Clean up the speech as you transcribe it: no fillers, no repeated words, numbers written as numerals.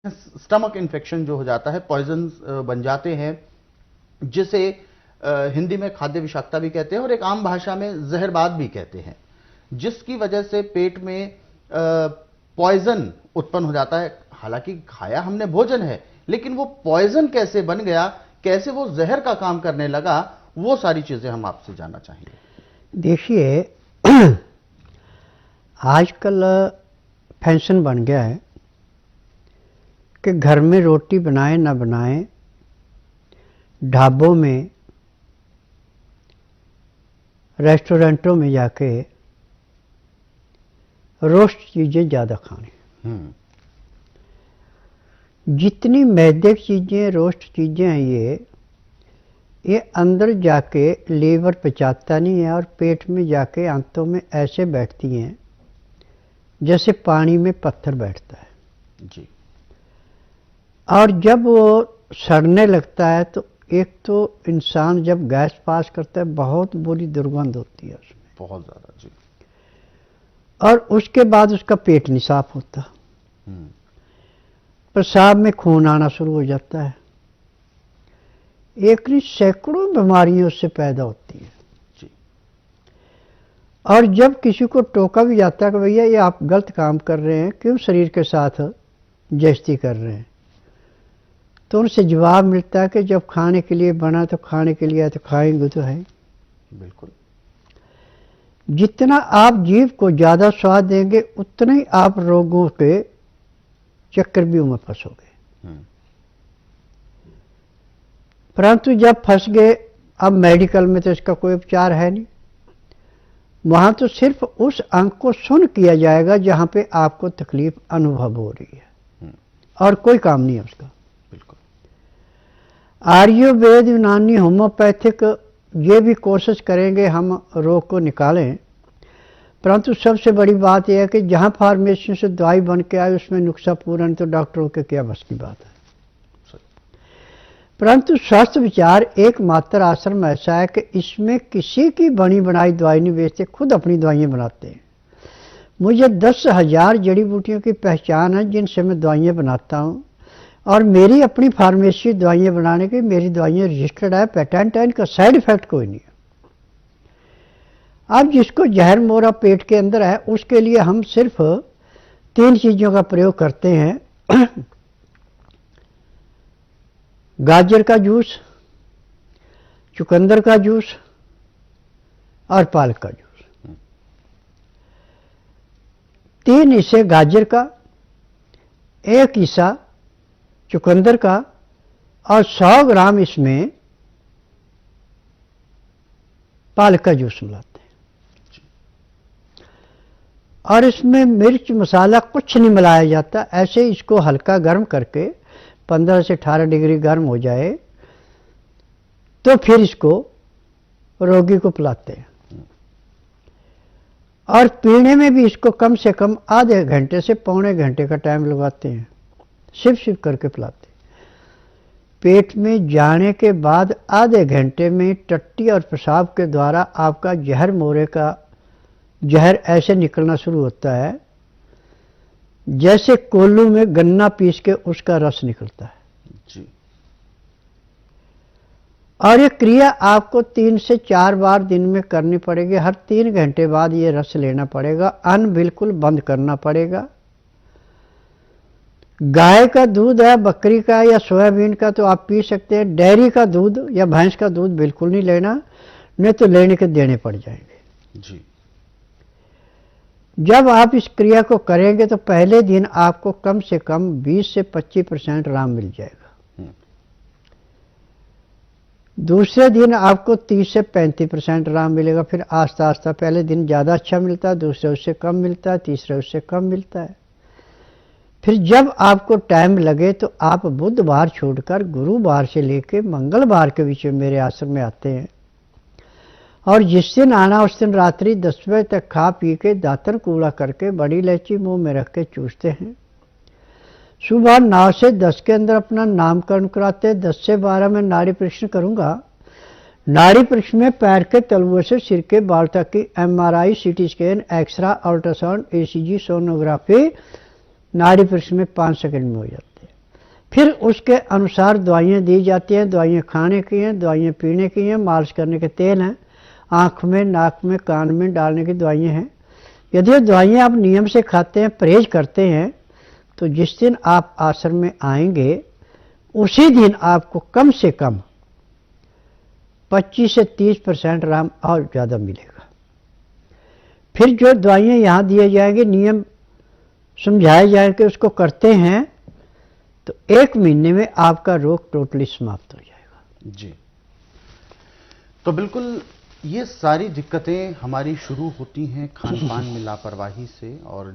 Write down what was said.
Stomach infection जो हो जाता है, पॉइजन बन जाते हैं, जिसे हिंदी में खाद्य विषाक्तता भी कहते हैं और एक आम भाषा में जहरबाद भी कहते हैं, जिसकी वजह से पेट में पॉइजन उत्पन्न हो जाता है। हालांकि खाया हमने भोजन है, लेकिन वो पॉइजन कैसे बन गया, कैसे वो जहर का काम करने लगा, वो सारी चीजें हम आपसे जानना चाहेंगे। देखिए, आजकल फैशन बन गया है कि घर में रोटी बनाए ना बनाए, ढाबों में, रेस्टोरेंटों में जाके रोस्ट चीज़ें ज़्यादा खानी। जितनी मैदे की चीज़ें, रोस्ट चीज़ें हैं, ये अंदर जाके लीवर पचाता नहीं है और पेट में जाके आंतों में ऐसे बैठती हैं जैसे पानी में पत्थर बैठता है जी। और जब वो सड़ने लगता है तो एक तो इंसान जब गैस पास करता है बहुत बुरी दुर्गंध होती है उसमें, बहुत ज़्यादा जी। और उसके बाद उसका पेट नहीं साफ होता, पेशाब में खून आना शुरू हो जाता है। एक नहीं सैकड़ों बीमारियां उससे पैदा होती हैं जी। और जब किसी को टोका भी जाता है कि भैया ये आप गलत काम कर रहे हैं, क्यों शरीर के साथ ज्यादती कर रहे हैं, तो उनसे जवाब मिलता है कि जब खाने के लिए बना तो खाने के लिए है तो खाएंगे तो है। बिल्कुल। जितना आप जीव को ज़्यादा स्वाद देंगे उतना ही आप रोगों के चक्रव्यूह में फंसोगे। परंतु जब फंस गए, अब मेडिकल में तो इसका कोई उपचार है नहीं, वहाँ तो सिर्फ उस अंग को सुन किया जाएगा जहाँ पे आपको तकलीफ अनुभव हो रही है और कोई काम नहीं है उसका। आयुर्वेद, यूनानी, होम्योपैथिक ये भी कोशिश करेंगे हम रोग को निकालें, परंतु सबसे बड़ी बात यह है कि जहाँ फार्मेसी से दवाई बन के आए उसमें नुस्खा पूर्ण, तो डॉक्टरों के क्या बस की बात है। परंतु स्वास्थ्य विचार एकमात्र आश्रम ऐसा है कि इसमें किसी की बनी बनाई दवाई नहीं बेचते, खुद अपनी दवाइयाँ बनाते हैं। मुझे 10,000 जड़ी बूटियों की पहचान है जिनसे मैं दवाइयाँ बनाता हूँ और मेरी अपनी फार्मेसी दवाइयाँ बनाने की, मेरी दवाइयाँ रजिस्टर्ड है, पेटेंट है, इनका साइड इफेक्ट कोई नहीं है। अब जिसको जहर मोरा पेट के अंदर है उसके लिए हम सिर्फ 3 चीज़ों का प्रयोग करते हैं गाजर का जूस, चुकंदर का जूस और पालक का जूस। 3 हिस्से गाजर का, 1 हिस्सा चुकंदर का और 100 ग्राम इसमें पालक का जूस मिलाते हैं। और इसमें मिर्च मसाला कुछ नहीं मिलाया जाता, ऐसे इसको हल्का गर्म करके 15 से 18 डिग्री गर्म हो जाए तो फिर इसको रोगी को पिलाते हैं और पीने में भी इसको कम से कम आधे घंटे से पौने घंटे का टाइम लगाते हैं, सिप सिप करके पिलाते। पेट में जाने के बाद आधे घंटे में टट्टी और पेशाब के द्वारा आपका जहर मोरे का जहर ऐसे निकलना शुरू होता है जैसे कोल्लू में गन्ना पीस के उसका रस निकलता है जी। और ये क्रिया आपको 3 से 4 बार दिन में करनी पड़ेगी। हर 3 घंटे बाद ये रस लेना पड़ेगा, अन्न बिल्कुल बंद करना पड़ेगा। गाय का दूध है, बकरी का या सोयाबीन का तो आप पी सकते हैं, डेयरी का दूध या भैंस का दूध बिल्कुल नहीं लेना, नहीं तो लेने के देने पड़ जाएंगे जी। जब आप इस क्रिया को करेंगे तो पहले दिन आपको कम से कम 20 से 25% आराम मिल जाएगा, दूसरे दिन आपको 30 से 35% आराम मिलेगा, फिर आस्ता आस्ता पहले दिन ज़्यादा अच्छा मिलता है, दूसरे उससे कम मिलता है, तीसरे उससे कम मिलता है। फिर जब आपको टाइम लगे तो आप बुधवार छोड़कर गुरुवार से लेकर मंगलवार के बीच में मेरे आश्रम में आते हैं और जिस दिन आना उस दिन रात्रि 10 बजे तक खा पी के दातन कूड़ा करके बड़ी इलायची मुंह में रख के चूसते हैं। सुबह 9 से 10 के अंदर अपना नामकरण कराते हैं। 10 से 12 में नाड़ी परीक्षण करूंगा। नाड़ी परीक्षण में पैर के तलुओं से सिर के बाल तक की MRI, CT scan, X-ray, ultrasound, ECG, sonography नाड़ी परीक्षण में 5 सेकंड में हो जाते हैं। फिर उसके अनुसार दवाइयाँ दी जाती हैं। दवाइयाँ खाने की हैं, दवाइयाँ पीने की हैं, मालिश करने के तेल हैं, आँख में, नाक में, कान में डालने की दवाइयाँ हैं। यदि ये दवाइयाँ आप नियम से खाते हैं, परहेज करते हैं, तो जिस दिन आप आश्रम में आएंगे उसी दिन आपको कम से कम 25 से 30% आराम और ज़्यादा मिलेगा। फिर जो दवाइयाँ यहाँ दिए जाएंगे, नियम समझाए जाएंगे, उसको करते हैं तो 1 महीने में आपका रोग टोटली समाप्त हो जाएगा। जी, तो बिल्कुल ये सारी दिक्कतें हमारी शुरू होती हैं खान पान में लापरवाही से, और